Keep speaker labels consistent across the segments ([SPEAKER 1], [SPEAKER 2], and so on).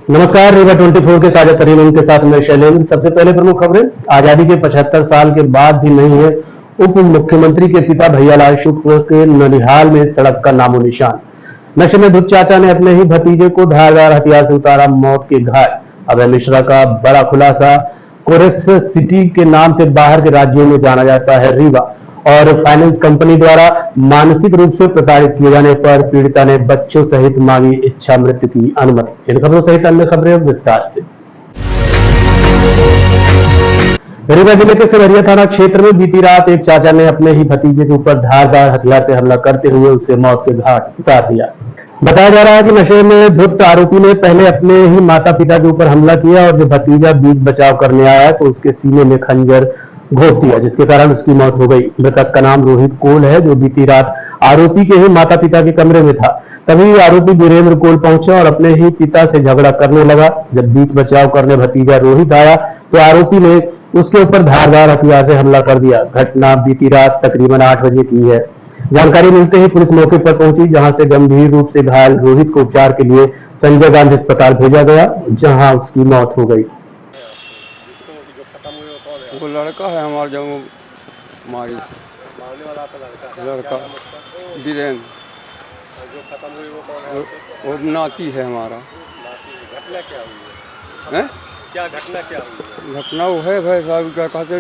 [SPEAKER 1] नमस्कार, रीवा 24 के ताजा तरीन उनके साथ मैं शैलेंद्र। सबसे पहले प्रमुख खबरें। आजादी के 75 साल के बाद भी नहीं है उप मुख्यमंत्री के पिता भैयालाल शुक्ल के ननिहाल में सड़क का नामो निशान। नशे में धुत चाचा ने अपने ही भतीजे को धारदार हथियार से उतारा मौत के घाट। अभय मिश्रा का बड़ा खुलासा। कोरेक्स सिटी के नाम से बाहर के राज्यों में जाना जाता है रीवा। और फाइनेंस कंपनी द्वारा मानसिक रूप से प्रताड़ित किए जाने पर पीड़िता ने बच्चों सहित मांगी इच्छा मृत्यु की अनुमति। इन खबरों सहित अन्य खबरें विस्तार से। रीवा जिले के सेवरिया थाना क्षेत्र में बीती रात एक चाचा ने अपने ही भतीजे के ऊपर धारदार हथियार से हमला करते हुए उसे मौत के घाट उतार दिया। बताया जा रहा है कि नशे में धुत आरोपी ने पहले अपने ही माता पिता के ऊपर हमला किया और जब भतीजा बीच बचाव करने आया तो उसके सीने में खंजर घोंप दिया, जिसके कारण उसकी मौत हो गई। मृतक का नाम रोहित कोल है, जो बीती रात आरोपी के ही माता पिता के कमरे में था। तभी आरोपी वीरेंद्र कोल पहुंचा और अपने ही पिता से झगड़ा करने लगा। जब बीच बचाव करने भतीजा रोहित आया तो आरोपी ने उसके ऊपर धारदार हथियार से हमला कर दिया। घटना बीती रात तकरीबन 8 बजे की है। जानकारी मिलते ही पुलिस मौके पर पहुंची, जहां से गंभीर रूप से घायल रोहित को उपचार के लिए संजय गांधी अस्पताल भेजा गया, जहां उसकी मौत हो गई।
[SPEAKER 2] वो लड़का है हमारा, जो मारने वाला लड़का वीरेंद्र,
[SPEAKER 3] जो खत्म हुई वो कौन है?
[SPEAKER 2] वो नाती है हमारा।
[SPEAKER 3] घटना क्या हुई
[SPEAKER 2] है?
[SPEAKER 3] क्या घटना क्या हुई है?
[SPEAKER 2] घटना वो है भाई साहब, क्या कहते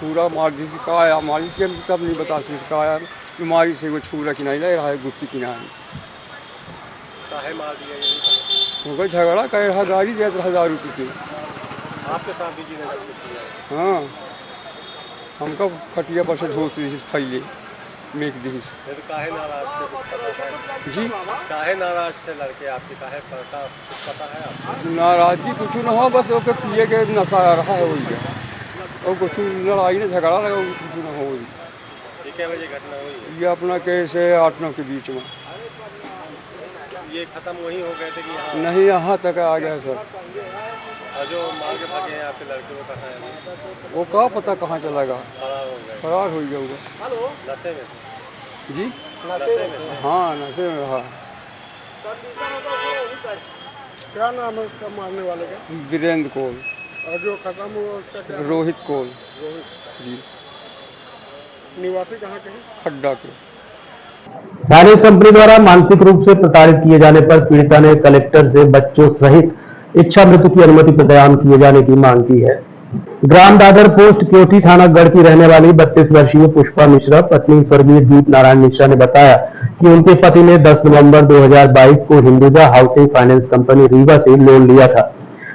[SPEAKER 2] पूरा मारिश का आया, मारिश के तब नहीं बता सकता आया, बीमारी से वो छूरा कि नहीं लग रहा है, गुस्ती की नहीं
[SPEAKER 3] साहे मार दिया
[SPEAKER 2] वो कोई झगड़ा कर रहा, गाड़ी दे 1000 रुपये की।
[SPEAKER 3] आपके साथ भी जी ने?
[SPEAKER 2] हाँ, हमका खटिया पर से झोंस रही फैले मेक दी
[SPEAKER 3] काहे नाराज थे?
[SPEAKER 2] जी
[SPEAKER 3] काहे नाराज थे लड़के आपके? काहे पता है आपको?
[SPEAKER 2] नाराजगी कुछ न हो, बस वो पिए के नशा आ रहा है वही है, और कुछ लड़ाई ने झगड़ा लगा, कुछ न हो।
[SPEAKER 3] ये क्या बजे घटना हुई?
[SPEAKER 2] ये अपना कैसे 8-9 के बीच में।
[SPEAKER 3] ये खत्म वही हो गए थे कि यहाँ?
[SPEAKER 2] नहीं, यहाँ तक आ गया सर।
[SPEAKER 3] और जो मार के भागे हैं आपके लड़के, वो कहाँ है?
[SPEAKER 2] वो क्या पता कहाँ चला गया,
[SPEAKER 3] फरार हो गए।
[SPEAKER 2] फरार हो गया होगा।
[SPEAKER 3] नशे में?
[SPEAKER 2] जी
[SPEAKER 3] नशे में?
[SPEAKER 2] हाँ, नशे में रहा।
[SPEAKER 3] क्या नाम है उसका मारने वाले का?
[SPEAKER 2] वीरेंद्र कोल।
[SPEAKER 3] और जो खत्म हुआ उसका क्या?
[SPEAKER 2] रोहित कोल।
[SPEAKER 3] रोहित
[SPEAKER 2] जी।
[SPEAKER 3] निवासी कहाँ के?
[SPEAKER 2] खड्डा के।
[SPEAKER 1] फाइनेंस कंपनी द्वारा मानसिक रूप से प्रताड़ित किए जाने पर पीड़िता ने कलेक्टर से बच्चों सहित इच्छा मृत्यु की अनुमति प्रदान किए जाने की मांग की है। ग्राम दादर पोस्ट क्योटी थाना गढ़ की रहने वाली 32 वर्षीय पुष्पा मिश्रा पत्नी स्वर्गीय दीप नारायण मिश्रा ने बताया कि उनके पति ने 10 नवंबर 2022 को Hinduja housing finance company Rewa से लोन लिया था,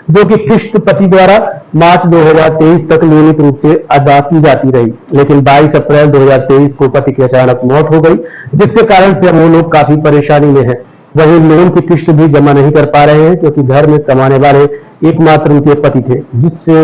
[SPEAKER 1] जो कि किश्त पति द्वारा मार्च 2023 तक नियमित रूप से अदा की जाती रही। लेकिन 22 अप्रैल 2023 को पति की अचानक मौत हो गई, जिसके कारण से वो लोग काफी परेशानी में हैं। वहीं लोन की किश्त भी जमा नहीं कर पा रहे हैं, क्योंकि घर में कमाने वाले एकमात्र उनके पति थे, जिससे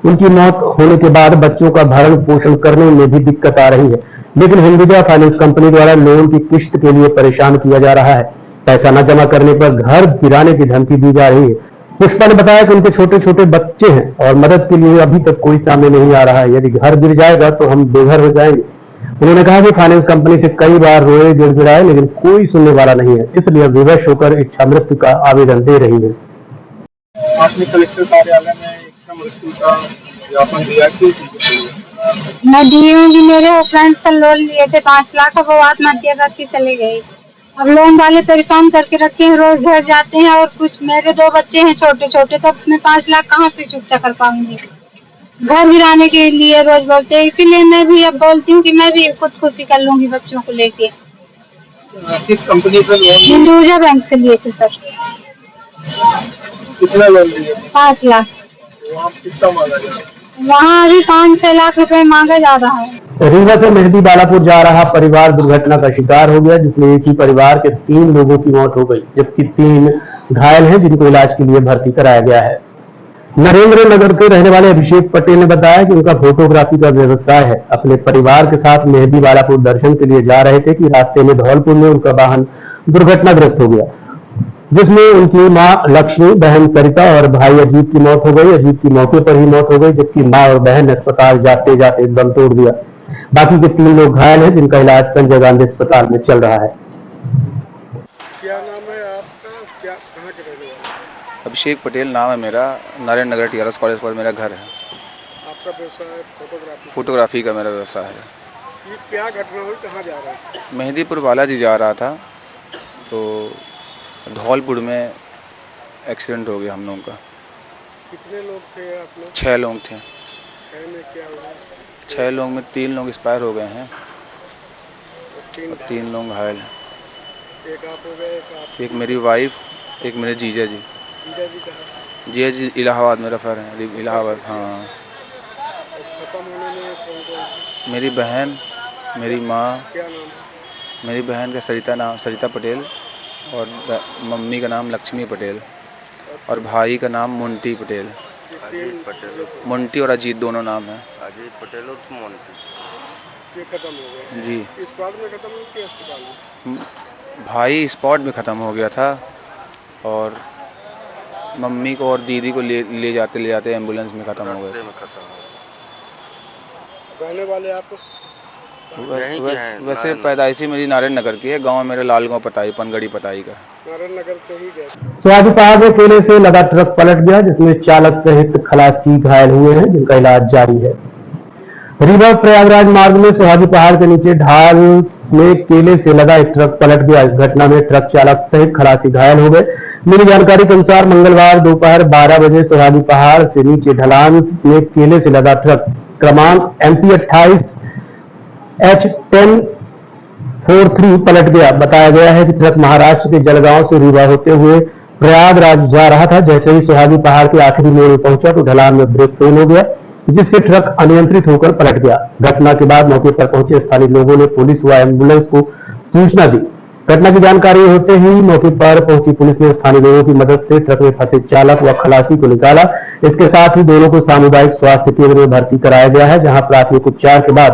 [SPEAKER 1] उनकी मौत होने के बाद बच्चों का भरण पोषण करने में भी दिक्कत आ रही है। लेकिन हिंदुजा फाइनेंस कंपनी द्वारा लोन की किश्त के लिए परेशान किया जा रहा है। पैसा न जमा करने पर घर गिराने की धमकी दी जा रही है। पुष्पा ने बताया कि उनके छोटे छोटे बच्चे हैं और मदद के लिए अभी तक कोई सामने नहीं आ रहा है। यदि घर गिर जाएगा तो हम बेघर हो जाएंगे। उन्होंने कहा कि फाइनेंस कंपनी से कई बार रोए गिड़गिड़ाए, लेकिन कोई सुनने वाला नहीं है, इसलिए विवश होकर इच्छा मृत्यु का आवेदन दे रही है।
[SPEAKER 3] आपने कलेक्टर कार्यालय में इच्छा मृत्यु का ज्ञापन दिया कि?
[SPEAKER 4] मैं दी हूँ कि मेरे फ्रेंड से लोन लिए थे 5 लाख, वो आत्महत्या करके चले गए। अब लोन वाले परेशान करके रखे हैं, रोज घर जाते हैं, और कुछ मेरे 2 बच्चे हैं छोटे छोटे, तो मैं 5 लाख कहाँ से चुकता कर पाऊंगी? घर गिराने के लिए रोज बोलते हैं, इसीलिए मैं भी अब बोलती हूँ कि मैं भी खुदकुशी कर लूंगी बच्चों को लेके।
[SPEAKER 3] किस कंपनी से लोन?
[SPEAKER 4] हिंदुजा बैंक से लिए थे सर।
[SPEAKER 3] कितना लोन लिए?
[SPEAKER 4] 5 लाख।
[SPEAKER 3] वहाँ कितना मांगा जा रहा है?
[SPEAKER 4] वहाँ अभी 5-6 लाख रुपए मांगा जा रहा है।
[SPEAKER 1] रीवा से मेहदी बालापुर जा रहा परिवार दुर्घटना का शिकार हो गया, जिसमें एक ही परिवार के 3 लोगों की मौत हो गई, जबकि 3 घायल हैं, जिनको इलाज के लिए भर्ती कराया गया है। नरेंद्र नगर के रहने वाले अभिषेक पटेल ने बताया कि उनका फोटोग्राफी का व्यवसाय है। अपने परिवार के साथ मेहदी बालापुर दर्शन के लिए जा रहे थे कि रास्ते में धौलपुर में उनका वाहन दुर्घटनाग्रस्त हो गया, जिसमें उनकी मां लक्ष्मी, बहन सरिता और भाई अजीत की मौत हो गई। अजीत की मौके पर ही मौत हो गई, जबकि मां और बहन ने अस्पताल जाते जाते दम तोड़ दिया। बाकी के 3 लोग घायल हैं, जिनका इलाज संजय गांधी अस्पताल में चल रहा है।
[SPEAKER 3] क्या नाम है आपका? क्या कहाँ के रहने वाले?
[SPEAKER 5] अभिषेक पटेल नाम है मेरा। नारायण नगर TRS कॉलेज पर मेरा घर है।
[SPEAKER 3] आपका व्यवसाय
[SPEAKER 5] फोटोग्राफी का मेरा व्यवसाय है।
[SPEAKER 3] ये क्या घटना हुई, कहाँ जा रहा है?
[SPEAKER 5] मेहंदीपुर बालाजी जा रहा था तो धौलपुर में एक्सीडेंट हो गया हम लोगों का।
[SPEAKER 3] कितने लोग थे आप लोग?
[SPEAKER 5] 6 लोग थे।
[SPEAKER 3] 6 में क्या हुआ?
[SPEAKER 5] 6 लोग में 3 लोग एक्सपायर हो गए हैं
[SPEAKER 3] और
[SPEAKER 5] 3 लोग घायल हैं।
[SPEAKER 3] एक आप हो गए, एक आप।
[SPEAKER 5] एक मेरी वाइफ, एक मेरे जीजा जी।
[SPEAKER 3] जीजा जी कहाँ?
[SPEAKER 5] जीजा जी इलाहाबाद मेरा फर है, इलाहाबाद। हाँ,
[SPEAKER 3] खत्म होने में कौन?
[SPEAKER 5] मेरी बहन, मेरी माँ।
[SPEAKER 3] क्या नाम है?
[SPEAKER 5] मेरी बहन का सरिता पटेल और मम्मी का नाम लक्ष्मी पटेल और भाई का नाम मुंटी पटेल।
[SPEAKER 3] अजीत पटेल।
[SPEAKER 5] मुंटी और अजीत दोनों नाम हैं।
[SPEAKER 3] अजीत पटेल और मुंटी। ये खत्म हो गया
[SPEAKER 5] जी।
[SPEAKER 3] स्पॉट में खत्म हो कि अस्पताल में?
[SPEAKER 5] भाई स्पॉट में ख़त्म हो गया था और मम्मी को और दीदी को ले जाते एम्बुलेंस में ख़त्म हो गए।
[SPEAKER 3] रहने वाले आप?
[SPEAKER 5] वैसे पैदाइशी मेरी नारायण नगर की है। गांव मेरा लालगांव पताई, पनगड़ी पताई का।
[SPEAKER 3] नारायण नगर से ही गए।
[SPEAKER 1] सोहागी पहाड़ में केले से लदा ट्रक पलट गया जिसमें चालक सहित खलासी घायल हुए हैं जिनका इलाज जारी है। रीवा प्रयागराज मार्ग में सोहागी पहाड़ के नीचे ढाल में केले से लदा एक ट्रक पलट गया। इस घटना में ट्रक चालक सहित खलासी घायल हो गए। मिली जानकारी के अनुसार मंगलवार दोपहर 12 बजे सोहागी पहाड़ से नीचे ढलान में केले से लदा ट्रक क्रमांक MP 28 H1043 पलट गया। बताया गया है कि ट्रक महाराष्ट्र के जलगांव से रीवा होते हुए प्रयागराज जा रहा था। जैसे ही सोहागी पहाड़ के आखिरी मोड़ में पहुंचा तो ढलान में ब्रेक फेल हो गया जिससे ट्रक अनियंत्रित होकर पलट गया। घटना के बाद मौके पर पहुंचे स्थानीय लोगों ने पुलिस व एम्बुलेंस को सूचना दी। घटना की जानकारी होते ही मौके पर पहुंची पुलिस ने स्थानीय लोगों की मदद से ट्रक में फंसे चालक व खलासी को निकाला। इसके साथ ही दोनों को सामुदायिक स्वास्थ्य केंद्र में भर्ती कराया गया है जहां प्राथमिक उपचार के बाद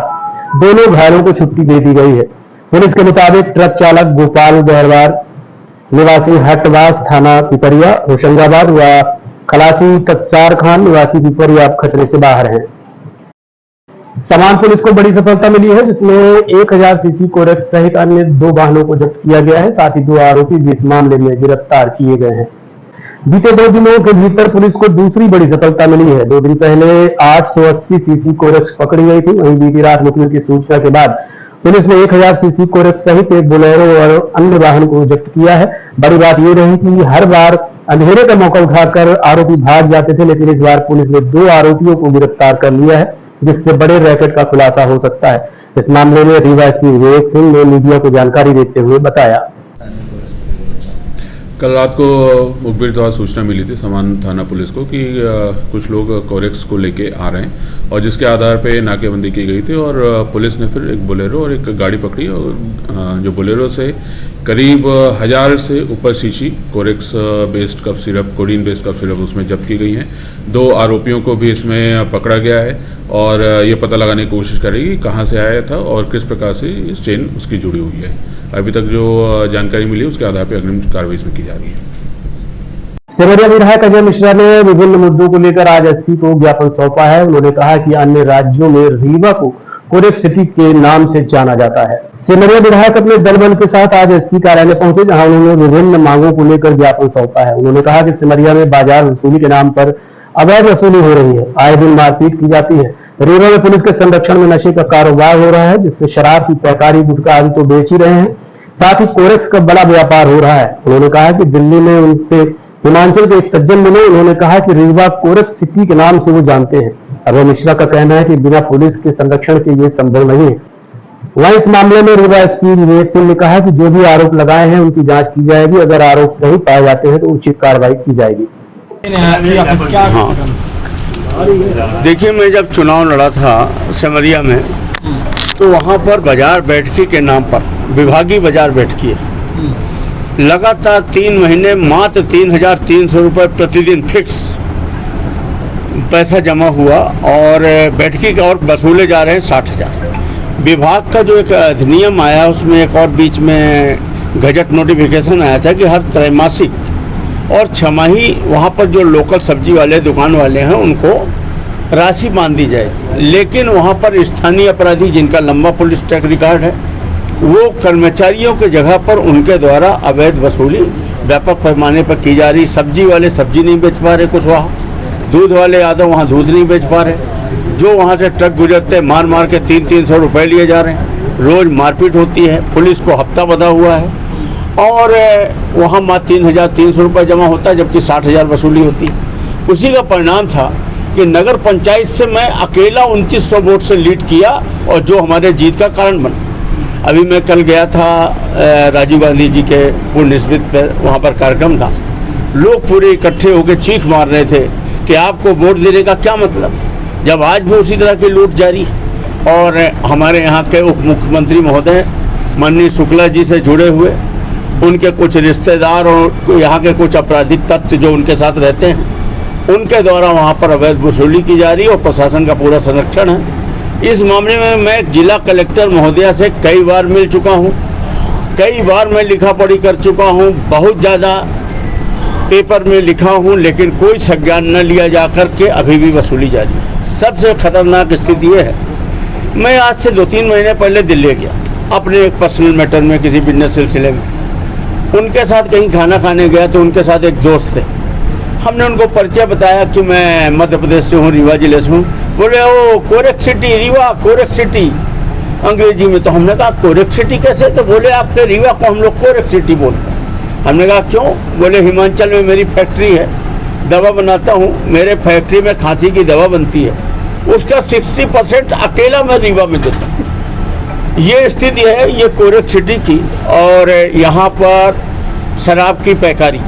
[SPEAKER 1] दोनों घायलों को छुट्टी दे दी गई है। पुलिस के मुताबिक ट्रक चालक गोपाल गहरवार निवासी हटवास थाना पिपरिया होशंगाबाद व खलासी तत्सार खान निवासी पिपरिया खतरे से बाहर हैं। समान पुलिस को बड़ी सफलता मिली है जिसमें 1000 सीसी कोरेक्स सहित अन्य 2 वाहनों को जब्त किया गया है। साथ ही 2 आरोपी भी इस मामले में गिरफ्तार किए गए हैं। बीते 2 दिनों के भीतर पुलिस को दूसरी बड़ी सफलता मिली है। 2 दिन पहले 880 सीसी कोरेक्स पकड़ी गई थी। वहीं बीती रात मुखबिर की सूचना के बाद पुलिस ने 1000 सीसी कोरेक्स सहित एक बोलेरो और अन्य वाहन को जब्त किया है। बड़ी बात यह रही कि हर बार अंधेरे का मौका उठाकर आरोपी भाग जाते थे लेकिन इस बार पुलिस ने 2 आरोपियों को गिरफ्तार कर लिया है जिससे बड़े रैकेट का खुलासा हो सकता है। इस मामले में रीवा SP विवेक सिंह ने मीडिया को जानकारी देते हुए बताया।
[SPEAKER 6] कल रात को मुखबिर द्वारा सूचना मिली थी समान थाना पुलिस को कि कुछ लोग कोरेक्स को लेके आ रहे हैं और जिसके आधार पे नाकेबंदी की गई थी और पुलिस ने फिर एक बोलेरो और एक गाड़ी पकड़ी और जो बोलेरो से करीब 1000 से ऊपर CC Corex based cough syrup, codeine based cough syrup उसमें जब्त की गई हैं। 2 आरोपियों को भी इसमें पकड़ा गया है और ये पता लगाने की कोशिश करेगी कहाँ से आया था और किस प्रकार से इस चेन उसकी जुड़ी हुई है। अभी तक जो जानकारी मिली उसके आधार पर अग्रिम कार्रवाई इसमें की जा रही है।
[SPEAKER 1] सेमरिया विधायक अजय मिश्रा ने विभिन्न मुद्दों को लेकर आज SP को ज्ञापन सौंपा है। उन्होंने कहा कि अन्य राज्यों में रीवा को कोरेक्स सिटी के नाम से जाना जाता है। सेमरिया विधायक अपने दल बल के साथ आज SP कार्यालय पहुंचे जहां उन्होंने विभिन्न मांगों को लेकर ज्ञापन सौंपा है। उन्होंने कहा कि सेमरिया में बाजार वसूली के नाम पर अवैध वसूली हो रही है, आए दिन मारपीट की जाती है। रीवा में पुलिस के संरक्षण में नशे का कारोबार हो रहा है जिससे शराब की पैकारी गुटखा आदि तो बेच ही रहे हैं, साथ ही कोरेक्स का बड़ा व्यापार हो रहा है। उन्होंने कहा कि दिल्ली में उनसे हिमाचल के एक सज्जन मिले, उन्होंने कहा कि रीवा कोरेक्स सिटी के नाम से वो जानते हैं। अभय मिश्रा का कहना है कि बिना पुलिस के संरक्षण के ये संभव नहीं है। वहीं इस मामले में रीवा SP विवेक सिंह ने कहा कि जो भी आरोप लगाए हैं उनकी जांच की जाएगी, अगर आरोप सही पाए जाते हैं तो उचित कार्रवाई की जाएगी।
[SPEAKER 7] हाँ, देखिए मैं जब चुनाव लड़ा था सेमरिया में तो वहाँ पर बाजार बैठकी के नाम पर विभागीय बाजार बैठकी लगातार 3 महीने मात्र 3300 रुपये प्रतिदिन फिक्स पैसा जमा हुआ और बैठकी का और वसूले जा रहे हैं 60,000। विभाग का जो एक अधिनियम आया उसमें एक और बीच में गजट नोटिफिकेशन आया था कि हर त्रैमासिक और छमाही वहाँ पर जो लोकल सब्जी वाले दुकान वाले हैं उनको राशि बांध दी जाए, लेकिन वहाँ पर स्थानीय अपराधी जिनका लंबा पुलिस ट्रैक रिकॉर्ड है वो कर्मचारियों के जगह पर उनके द्वारा अवैध वसूली व्यापक पैमाने पर की जा रही। सब्जी वाले सब्जी नहीं बेच पा रहे कुछ वहाँ, दूध वाले आदमी वहाँ दूध नहीं बेच पा रहे। जो वहाँ से ट्रक गुजरते मार मार के 300-300 रुपये लिए जा रहे हैं। रोज़ मारपीट होती है, पुलिस को हफ्ता बंधा हुआ है और वहाँ मात्र 3,300 रुपये जमा होता है, जबकि 60,000 वसूली होती है। उसी का परिणाम था कि नगर पंचायत से मैं अकेला 2900 वोट से लीड किया और जो हमारे जीत का कारण बना। अभी मैं कल गया था राजीव गांधी जी के पूर्ण स्मृति पर, वहाँ पर कार्यक्रम था। लोग पूरे इकट्ठे होकर चीख मार रहे थे कि आपको वोट देने का क्या मतलब, जब आज भी उसी तरह की लूट जारी। और हमारे यहाँ के उप मुख्यमंत्री महोदय माननीय शुक्ला जी से जुड़े हुए उनके कुछ रिश्तेदार और यहाँ के कुछ आपराधिक तत्व जो उनके साथ रहते हैं, उनके द्वारा वहाँ पर अवैध वसूली की जा रही है और प्रशासन का पूरा संरक्षण है। इस मामले में मैं जिला कलेक्टर महोदया से कई बार मिल चुका हूँ, कई बार मैं लिखा पढ़ी कर चुका हूँ, बहुत ज़्यादा पेपर में लिखा हूँ, लेकिन कोई संज्ञान न लिया जा कर के अभी भी वसूली जारी है। सबसे खतरनाक स्थिति ये है, मैं आज से 2-3 महीने पहले दिल्ली गया अपने एक पर्सनल मैटर में, किसी बिजनेस सिलसिले में। उनके साथ कहीं खाना खाने गया तो उनके साथ एक दोस्त थे। हमने उनको परिचय बताया कि मैं मध्य प्रदेश से हूँ, रीवा जिले से हूँ। बोले ओ कोरेक सिटी, रीवा कोरेक सिटी अंग्रेजी में। तो हमने कहा कोरेक सिटी कैसे? तो बोले आपके रीवा को हम लोग कोरेक सिटी बोलते हैं। हमने कहा क्यों? बोले हिमाचल में मेरी फैक्ट्री है, दवा बनाता हूँ, मेरे फैक्ट्री में खांसी की दवा बनती है, उसका 60% अकेला मैं रीवा में देता हूँ। ये स्थिति है ये कोरेक सिटी की। और यहाँ पर शराब की पैकारी,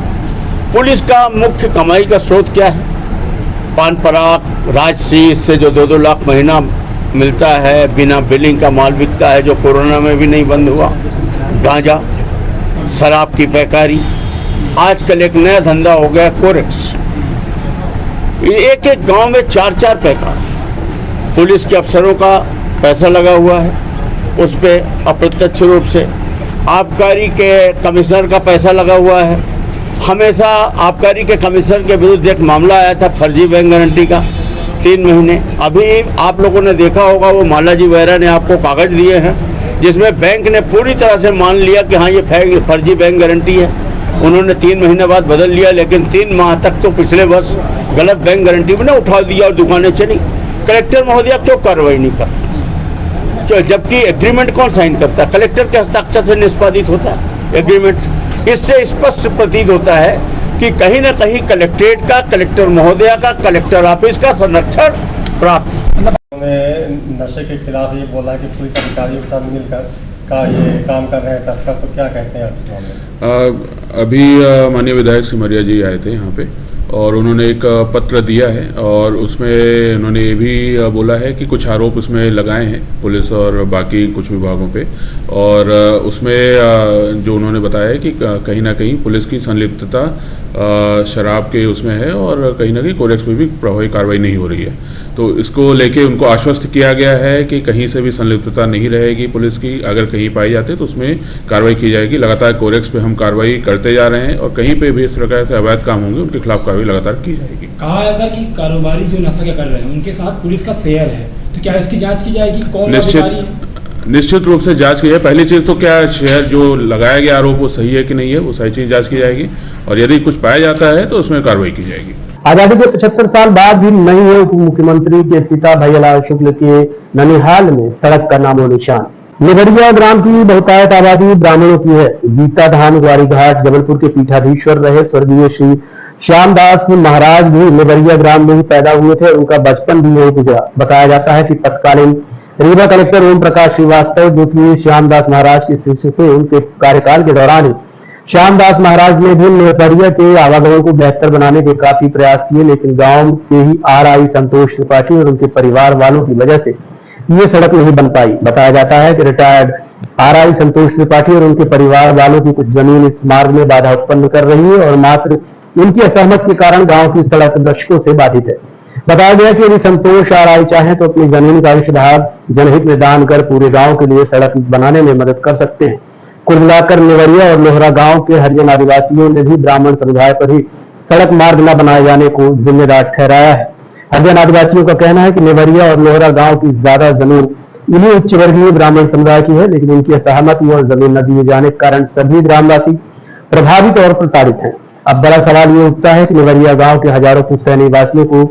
[SPEAKER 7] पुलिस का मुख्य कमाई का स्रोत क्या है? पान पराग, राजसी, इससे जो 2-2 लाख महीना मिलता है, बिना बिलिंग का माल बिकता है जो कोरोना में भी नहीं बंद हुआ, गांजा, शराब की पैकारी। आजकल एक नया धंधा हो गया कोरेक्स। एक एक गांव में 4-4 पैकार, पुलिस के अफसरों का पैसा लगा हुआ है उस पर अप्रत्यक्ष रूप से, आबकारी के कमिश्नर का पैसा लगा हुआ है। हमेशा आबकारी के कमिश्नर के विरुद्ध एक मामला आया था फर्जी बैंक गारंटी का, 3 महीने। अभी आप लोगों ने देखा होगा वो मालाजी वगैरह ने आपको कागज दिए हैं जिसमें बैंक ने पूरी तरह से मान लिया कि हाँ ये फर्जी बैंक गारंटी है। उन्होंने 3 महीने बाद बदल लिया, लेकिन 3 माह तक तो पिछले वर्ष गलत बैंक गारंटी में उठा दिया और दुकानें चली। कलेक्टर महोदया क्यों कार्रवाई नहीं कर? जबकि एग्रीमेंट कौन साइन करता है? कलेक्टर के हस्ताक्षर से निष्पादित होता है एग्रीमेंट। इससे स्पष्ट प्रतीत होता है कि कहीं न कहीं कलेक्ट्रेट का, कलेक्टर महोदया का, कलेक्टर ऑफिस का संरक्षण प्राप्त।
[SPEAKER 8] उन्होंने नशे के खिलाफ ये बोला कि पुलिस अधिकारियों के साथ मिलकर का ये काम कर रहे हैं तस्कर, तो क्या कहते हैं आप इस मामले में?
[SPEAKER 6] अभी माननीय विधायक सिमरिया जी आए थे यहाँ पे और उन्होंने एक पत्र दिया है और उसमें उन्होंने ये भी बोला है कि कुछ आरोप उसमें लगाए हैं पुलिस और बाकी कुछ विभागों पे। और उसमें जो उन्होंने बताया है कि कहीं ना कहीं पुलिस की संलिप्तता शराब के उसमें है और कहीं ना कहीं कोरेक्स में भी प्रभावी कार्रवाई नहीं हो रही है। तो इसको लेके उनको आश्वस्त किया गया है कि कहीं से भी संलिप्तता नहीं रहेगी पुलिस की। अगर कहीं पाई जाती है तो उसमें कार्रवाई की जाएगी। लगातार कोरेक्स पे हम कार्रवाई करते जा रहे हैं और कहीं पे भी इस प्रकार से अवैध काम होंगे उनके खिलाफ कार्रवाई लगातार की जाएगी।
[SPEAKER 9] कहा ऐसा कि कारोबारी जो नशा क्या कर रहे हैं उनके साथ पुलिस का शेयर है, तो क्या इसकी जांच की जाएगी? कौन अधिकारी है?
[SPEAKER 6] निश्चित रूप से जांच की जाए। पहली चीज़ तो क्या शेयर जो लगाया गया आरोप वो सही है कि नहीं है, वो सही चीज़ जांच की जाएगी और यदि कुछ पाया जाता है तो उसमें कार्रवाई की जाएगी।
[SPEAKER 1] आजादी के 75 साल बाद भी नहीं है उप मुख्यमंत्री के पिता भैयालाल शुक्ल के ननिहाल में सड़क का नामो निशान। लेवरिया ग्राम की बहुतायत आबादी ब्राह्मणों की है। गीता धाम ग्वारी घाट जबलपुर के पीठाधीश्वर रहे स्वर्गीय श्री श्यामदास महाराज भी लेवरिया ग्राम में ही पैदा हुए थे और उनका बचपन भी यही गुजरा। बताया जाता है कि तत्कालीन रीवा कलेक्टर ओम प्रकाश श्रीवास्तव, जो कि श्यामदास महाराज के शिष्य थे, उनके कार्यकाल के दौरान ही श्यामदास महाराज ने भी लेवरिया के आवागमन को बेहतर बनाने के काफी प्रयास किए, लेकिन गांव के ही आरआई संतोष त्रिपाठी और उनके परिवार वालों की वजह से ये सड़क नहीं बन पाई। बताया जाता है कि रिटायर्ड आरआई संतोष त्रिपाठी और उनके परिवार वालों की कुछ जमीन इस मार्ग में बाधा उत्पन्न कर रही है और मात्र इनकी असहमति के कारण गांव की सड़क दशकों से बाधित है। बताया गया कि यदि संतोष आरआई चाहें तो अपनी जमीन का अंश भाग जनहित में दान कर पूरे गांव के लिए सड़क बनाने में मदद कर सकते हैं। कुल मिलाकर लेवरिया और लोहरा गांव के हरिजन आदिवासियों ने भी ब्राह्मण समुदाय पर ही सड़क मार्ग न बनाए जाने को जिम्मेदार ठहराया है। हरिजन आदिवासियों का कहना है कि लेवरिया और लोहरा गांव की ज्यादा जमीन इन्हीं उच्च वर्गीय ब्राह्मण समुदाय की है, लेकिन इनकी असहमति और जमीन न दिए जाने के कारण सभी ग्रामवासी प्रभावित और प्रताड़ित हैं। अब बड़ा सवाल ये उठता है कि नेवरिया गांव के हजारों पुश्तैनी निवासियों को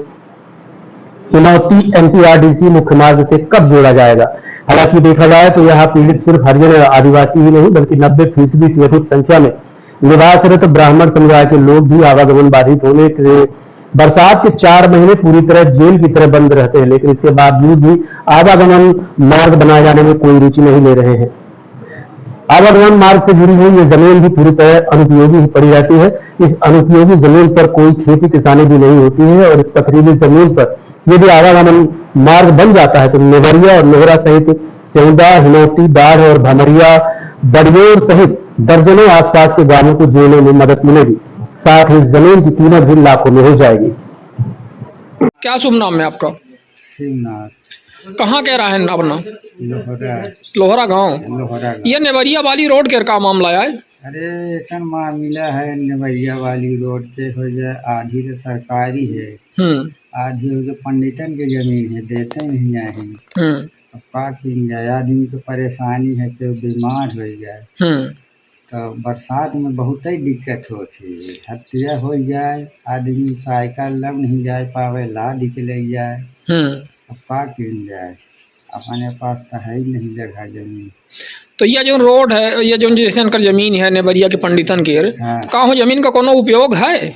[SPEAKER 1] हिनौती एमपीआरडीसी मुख्य मार्ग से कब जोड़ा जाएगा। हालांकि देखा जाए तो यहाँ पीड़ित सिर्फ हरिजन और आदिवासी ही नहीं बल्कि 90% से अधिक संख्या में निवासरत ब्राह्मण समुदाय के लोग भी आवागमन बाधित होने से बरसात के 4 महीने पूरी तरह जेल की तरह बंद रहते हैं, लेकिन इसके बावजूद भी आवागमन मार्ग बनाए जाने में कोई रुचि नहीं ले रहे हैं। आवागमन मार्ग से जुड़ी हुई ये जमीन भी पूरी तरह अनुपयोगी ही पड़ी रहती है। इस अनुपयोगी जमीन पर कोई खेती किसानी भी नहीं होती है और इस पथरीली जमीन पर यदि आवागमन मार्ग बन जाता है तो नेवरिया और लोहरा सहित सेउदा, हिनौती, डाढ़ और भमरिया, बड़ियोर सहित दर्जनों आसपास के गांवों को जोड़ने में मदद मिलेगी। साथ ही जमीन की कीमत भी लाखों में हो जाएगी।
[SPEAKER 10] क्या शुभ नाम है आपका?
[SPEAKER 11] शिवनाथ।
[SPEAKER 10] कहाँ के रहा है अपना?
[SPEAKER 11] लोहरा
[SPEAKER 10] गाँव। ये नेवरिया वाली रोड के का मामला है?
[SPEAKER 11] अरे एक मामला है नेवरिया वाली रोड पे हो जाए, आधी तो सरकारी है, आधी हो पंडितन की जमीन है, देते नहीं है। अब का जाए, आदमी को परेशानी है तो बीमार हो जाए तो बरसात में बहुत ही दिक्कत होती है। हत्या हो जाए, आदमी साइकिल लग नहीं जाए पावे, ला निकले जाए, अब का जाए, अपने पास तो है ही नहीं जगह जमीन।
[SPEAKER 10] तो ये जो रोड है, ये जो जैसे जमीन है नेवरिया के पंडितन के, का हो जमीन का कोनो उपयोग है?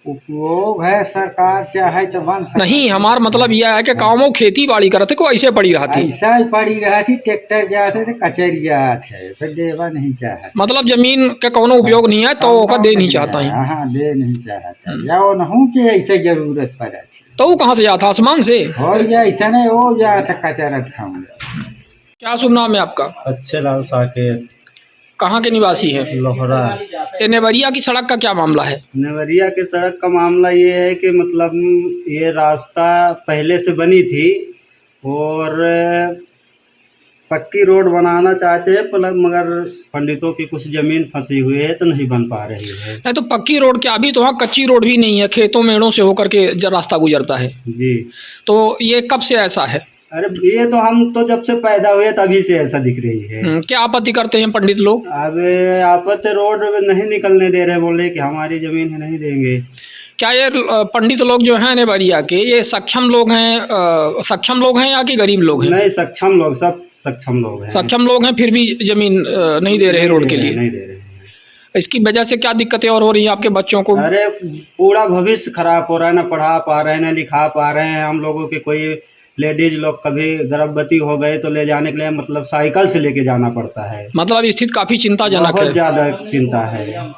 [SPEAKER 11] उपयोग है, सरकार चाहे तो बन सकती
[SPEAKER 10] नहीं। हमारा मतलब यह है कि गाँव में खेती बाड़ी करते को ऐसे पड़ी रहती,
[SPEAKER 11] ऐसा ही पड़ी रहती, ट्रैक्टर जाते थे, कचहरी जाते है, फिर देवा नहीं चाहता।
[SPEAKER 10] मतलब जमीन का कोनो उपयोग नहीं है तो ओका दे नहीं चाहता है।
[SPEAKER 11] हाँ, दे नहीं चाहता, या वो न कि ऐसे जरूरत पड़े
[SPEAKER 10] तो वो कहाँ से जाता? आसमान से
[SPEAKER 11] हो जाए, ऐसा नहीं हो जाता कचरत खाऊंगा।
[SPEAKER 10] क्या शुभ नाम है आपका?
[SPEAKER 8] अच्छे लाल साकेत।
[SPEAKER 10] कहाँ के निवासी हैं?
[SPEAKER 8] लोहरा।
[SPEAKER 10] ये नेवरिया की सड़क का क्या मामला है?
[SPEAKER 12] नेवरिया के सड़क का मामला ये है कि मतलब ये रास्ता पहले से बनी थी और पक्की रोड बनाना चाहते हैं, मगर पंडितों की कुछ जमीन फंसी हुई है तो नहीं बन पा रही है।
[SPEAKER 10] नहीं तो पक्की रोड क्या, अभी तो वहाँ कच्ची रोड भी नहीं है, खेतों मेड़ों से होकर के रास्ता गुजरता है जी। तो ये कब से ऐसा है?
[SPEAKER 12] अरे ये तो हम तो जब से पैदा हुए तभी से ऐसा दिख रही है।
[SPEAKER 10] क्या आपत्ति करते हैं पंडित लोग?
[SPEAKER 12] अब आपत्ति रोड नहीं निकलने दे रहे, बोले कि हमारी जमीन है नहीं देंगे।
[SPEAKER 10] क्या ये पंडित लोग जो हैं नेवरिया के, ये सक्षम लोग हैं या कि गरीब लोग हैं?
[SPEAKER 12] नहीं, सक्षम लोग, सब सक्षम लोग हैं।
[SPEAKER 10] सक्षम लोग हैं, फिर भी जमीन नहीं दे रहे रोड के लिए?
[SPEAKER 12] नहीं दे रहे।
[SPEAKER 10] इसकी वजह से क्या दिक्कतें और हो रही हैं आपके बच्चों को?
[SPEAKER 12] अरे पूरा भविष्य खराब हो रहा है, ना पढ़ा पा रहे हैं, ना लिखा पा रहे हैं। हम लोगों के कोई लेडीज लोग कभी गर्भवती हो गए तो ले जाने के लिए मतलब साइकिल से लेके जाना पड़ता है।
[SPEAKER 10] मतलब स्थिति काफी चिंताजनक है,
[SPEAKER 12] बहुत ज्यादा चिंता है।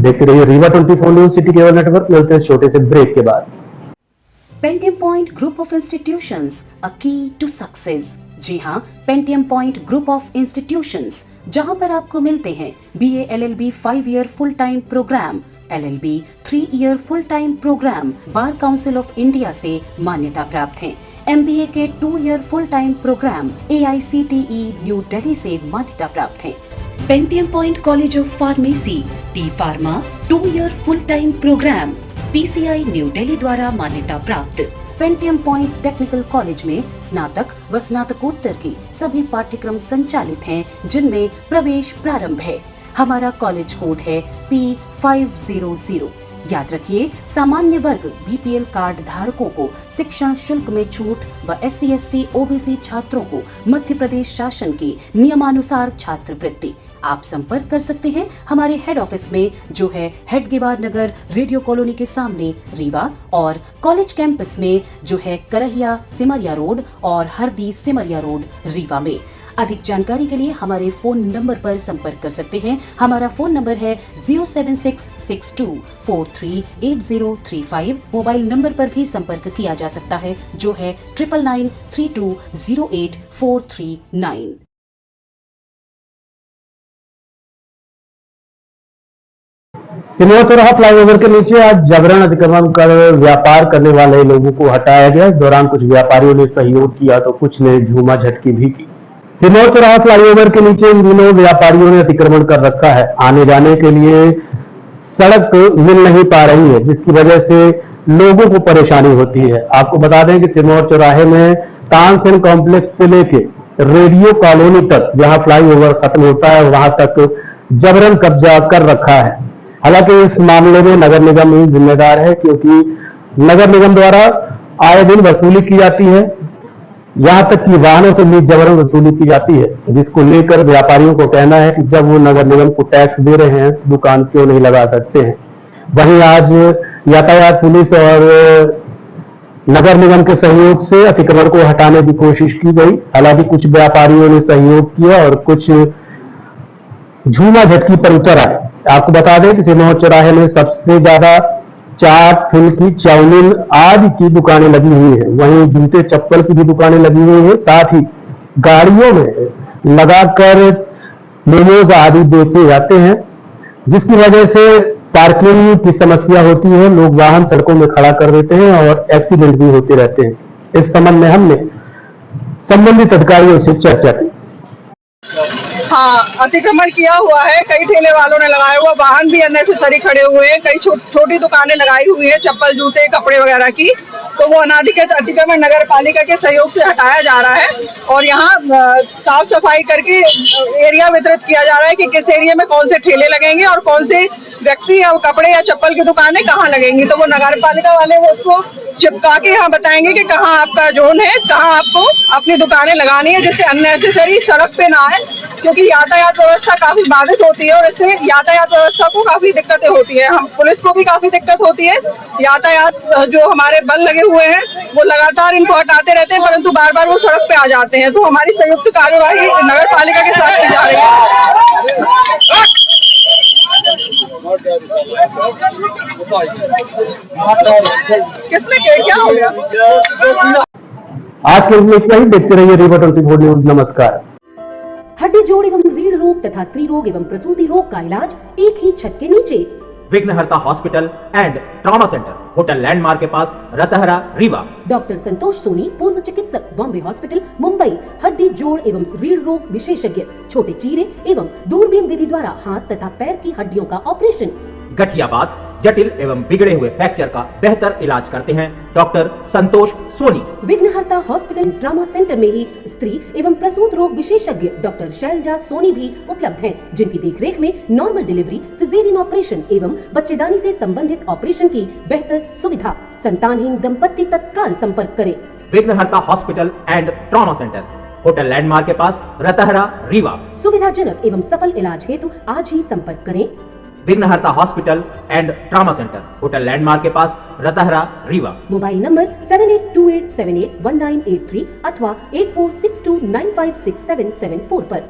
[SPEAKER 1] देखते रहिए Rewa 24 news city cable network. मिलते हैं छोटे से ब्रेक के बाद।
[SPEAKER 13] Pentium Point group of institutions, a key to success. जी हाँ, Pentium Point group of institutions, जहाँ पर आपको मिलते हैं BA LLB 5 year full time programme, LLB 3 year full time programme Bar Council of India से मान्यता प्राप्त हैं। MBA के 2 year full time programme AICTE New Delhi से मान्यता प्राप्त हैं। Pentium point college of pharmacy T pharma 2 year full time programme PCI New Delhi द्वारा मान्यता प्राप्त। पेंटियम पॉइंट टेक्निकल कॉलेज में स्नातक व स्नातकोत्तर की सभी पाठ्यक्रम संचालित हैं, जिनमें प्रवेश प्रारंभ है। हमारा कॉलेज कोड है P500। याद रखिए, सामान्य वर्ग BPL कार्ड धारकों को शिक्षण शुल्क में छूट व SC ST OBC छात्रों को मध्य प्रदेश शासन की नियमानुसार छात्रवृत्ति। आप संपर्क कर सकते हैं हमारे हेड ऑफिस में, जो है हेडगेवार नगर रेडियो कॉलोनी के सामने रीवा, और कॉलेज कैंपस में, जो है करहिया सिमरिया रोड और हरदी सिमरिया रोड रीवा में। अधिक जानकारी के लिए हमारे फोन नंबर पर संपर्क कर सकते हैं। हमारा फोन नंबर है 07662438035। मोबाइल नंबर पर भी संपर्क किया जा सकता है, जो है 9992084439।
[SPEAKER 1] सिमोर चौराहा फ्लाईओवर के नीचे आज जबरन अतिक्रमण कर व्यापार करने वाले लोगों को हटाया गया। इस दौरान कुछ व्यापारियों ने सहयोग किया तो कुछ ने झूमा झटकी भी की। सिमोर चौराहा फ्लाईओवर के नीचे इन दिनों व्यापारियों ने अतिक्रमण कर रखा है। आने जाने के लिए सड़क मिल नहीं पा रही है, जिसकी वजह से लोगों को परेशानी होती है। आपको बता दें कि सिमोर चौराहे में तानसेन कॉम्प्लेक्स से लेके रेडियो कॉलोनी तक, जहां फ्लाईओवर खत्म होता है, वहां तक जबरन कब्जा कर रखा है। हालांकि इस मामले में नगर निगम ही जिम्मेदार है, क्योंकि नगर निगम द्वारा आए दिन वसूली की जाती है, यहां तक कि वाहनों से भी जबरन वसूली की जाती है, जिसको लेकर व्यापारियों को कहना है कि जब वो नगर निगम को टैक्स दे रहे हैं तो दुकान क्यों नहीं लगा सकते हैं। वहीं आज यातायात पुलिस और नगर निगम के सहयोग से अतिक्रमण को हटाने की कोशिश की गई। हालांकि कुछ व्यापारियों ने सहयोग किया और कुछ झूमा झटकी पर उतर आए। आपको बता दें कि सिरमौर चौराहे में सबसे ज्यादा चाट, फुल्की, चाउमीन आदि की दुकानें लगी हुई हैं। वहीं जूते चप्पल की भी दुकानें लगी हुई हैं। साथ ही गाड़ियों में लगाकर मोमोज आदि बेचे जाते हैं, जिसकी वजह से पार्किंग की समस्या होती है। लोग वाहन सड़कों में खड़ा कर देते हैं और एक्सीडेंट भी होते रहते हैं। इस संबंध में हमने संबंधित अधिकारियों से चर्चा की।
[SPEAKER 14] हाँ, अतिक्रमण किया हुआ है, कई ठेले वालों ने लगाया हुआ, वाहन भी अननेसेसरी खड़े हुए हैं, कई छोटी दुकानें लगाई हुई है चप्पल, जूते, कपड़े वगैरह की। तो वो अनाधिकृत अतिक्रमण नगर पालिका के सहयोग से हटाया जा रहा है और यहाँ साफ सफाई करके एरिया वितरित किया जा रहा है कि किस एरिया में कौन से ठेले लगेंगे और कौन से व्यक्ति या कपड़े या चप्पल की दुकानें कहाँ लगेंगी। तो वो नगर पालिका वाले वो उसको चिपका के यहाँ बताएंगे कि कहाँ आपका जोन है, कहाँ आपको अपनी दुकानें लगानी है, जिससे अननेसेसरी सड़क पे ना आए, क्योंकि यातायात व्यवस्था काफी बाधित होती है और इससे यातायात व्यवस्था को काफी दिक्कतें होती है। हम पुलिस को भी काफी दिक्कत होती है। यातायात जो हमारे बल लगे हुए हैं वो लगातार इनको हटाते रहते हैं, परंतु बार बार वो सड़क पे आ जाते हैं। तो हमारी संयुक्त कार्यवाही नगर पालिका के साथ की जा रही है। किसने क्या हो गया?
[SPEAKER 1] आज के लिए इतना ही। देखते रहिए रीवा 24 न्यूज। नमस्कार।
[SPEAKER 13] हड्डी जोड़ एवं रीढ़ रोग तथा स्त्री रोग एवं प्रसूति रोग का इलाज एक ही छत के नीचे।
[SPEAKER 15] विघ्नहर्ता hospital and trauma centre, hotel landmark के पास, रतहरा, रीवा।
[SPEAKER 13] डॉक्टर संतोष सोनी, पूर्व चिकित्सक, बॉम्बे हॉस्पिटल, मुंबई। हड्डी जोड़ एवं रीढ़ रोग विशेषज्ञ, छोटे चीरे एवं दूरबीन विधि द्वारा हाथ तथा पैर की हड्डियों का ऑपरेशन।
[SPEAKER 15] गठियाबात, जटिल एवं बिगड़े हुए फ्रैक्चर का बेहतर इलाज करते हैं डॉक्टर संतोष सोनी।
[SPEAKER 13] विघ्नहर्ता हॉस्पिटल ट्रॉमा सेंटर में ही स्त्री एवं प्रसूत रोग विशेषज्ञ डॉक्टर शैलजा सोनी भी उपलब्ध हैं, जिनकी देखरेख में नॉर्मल डिलीवरी, सिजेरियन ऑपरेशन एवं बच्चेदानी से संबंधित ऑपरेशन की बेहतर सुविधा। संतानहीन दंपत्ति तत्काल संपर्क करें।
[SPEAKER 15] विघ्नहर्ता hospital and trauma centre, hotel landmark के पास, रतहरा, रीवा।
[SPEAKER 13] सुविधाजनक एवं सफल इलाज हेतु आज ही संपर्क करें।
[SPEAKER 15] विघ्नहर्ता hospital and trauma centre, hotel landmark के पास, रतहरा, रीवा।
[SPEAKER 13] मोबाइल नंबर 7828781983 अथवा 8462956774 पर।